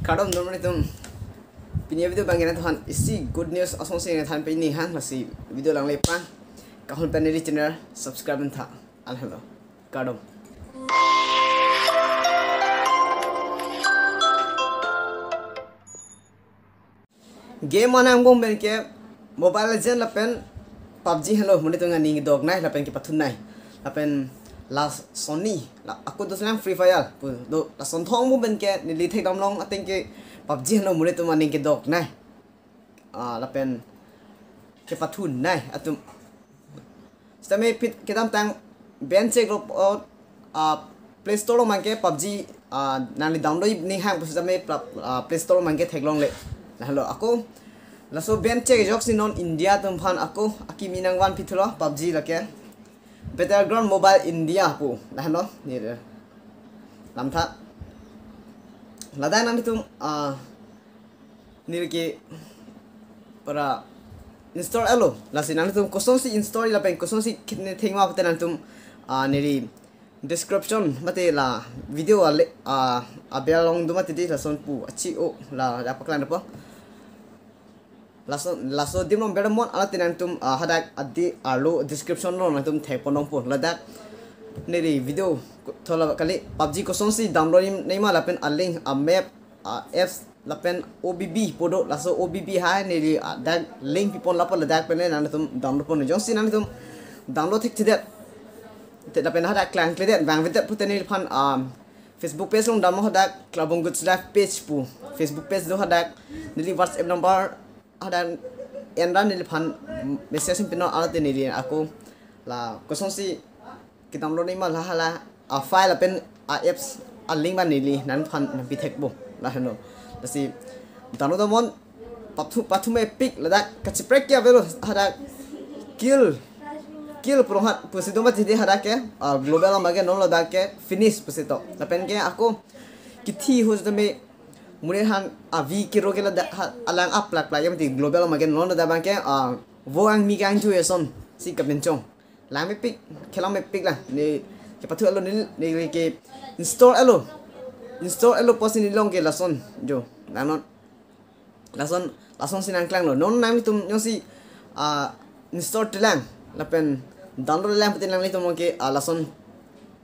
Kadang normal itu punya video bangkaian Tuhan isi good news asal sih Tuhan ini han masih video lang lepas kahun peneri channel subscribe entah alhamdulillah kadang game mana ang bom ke mobile legend lapen PUBG hello muni tu ngani dog nai lapen ke patun nai lapen last Sony aku tu senang Free Fire do la son thong mu ben ke ni li thek dam long ating ke PUBG no mure tu maning ke dok nai lapen ke patun nai atum stame pit ke dam tang ben che group Play Store man ke PUBG nali download ni hang pus stame Play Store man ke thek long le la hello aku la so ben che jok sin non India tum phan aku aki minang wan pitlo PUBG la ke Battleground Mobile India pu lah no ni dia lam tha ladai nam tu ni ke para install alo la sin nam tu kosong si install la pen kosong si kitne thengwa pate nam tu ni ri description mate la video ale abel long du mate di la son pu achi o la dapat klan apa laso dim nom bedamon ala tinan tum hadak adi alo description lo na tum thek ponong pon ladak neri video thola kali PUBG ko sonsi download nei ma lapen a link a map apps lapen OBB podo laso OBB ha neri dak link pipon lapal ladak pen na tum download pon jong sin na tum download thik tidet te lapen hadak clan kledet bang vitet puteni phan Facebook page long download hadak clubong goods live page pu Facebook page do hadak neri WhatsApp number ada endan ni pan message pino alat ni dia aku la kosong si kita download ni malah hala file pen apps link ban ni nan pan bitek bo la hano kasi download mon patu me pick la dak kaciprek ya velo ada kill prohat pusito mat jadi ada ke global mage non la dak ke finish pusito la pen ke aku kithi ho me mune han avi kiro ke la alang up lak la yam ti global magen non da ban ke vo ang mi gang chu yeson si kapen chong la me pick khela me pick la ni ke pathu alo ni ke install alo posin ni long ke la son jo nanon la son sinang klang lo non nam tum nyo si install telang la pen download lam putin lang ni tum ke la son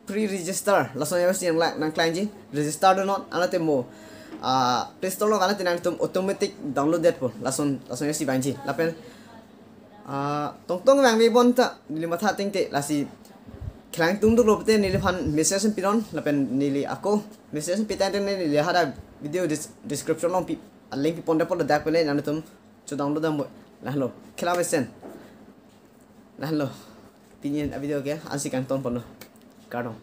pre-register la son yasi yang la nang klang ji register do not anate mo Play Store lo kana tinang tum automatic download that po lason si banji lapen tong bang me bon ta lima tha ting te lasi klang tung duk lo pete ni phan message piron lapen nili ako message pitan ten ni hada video description long pi link pon da po da pele nan tum chu download dam lah lo kela besen lah lo pinyin a video ke ansi kan ton pono kadong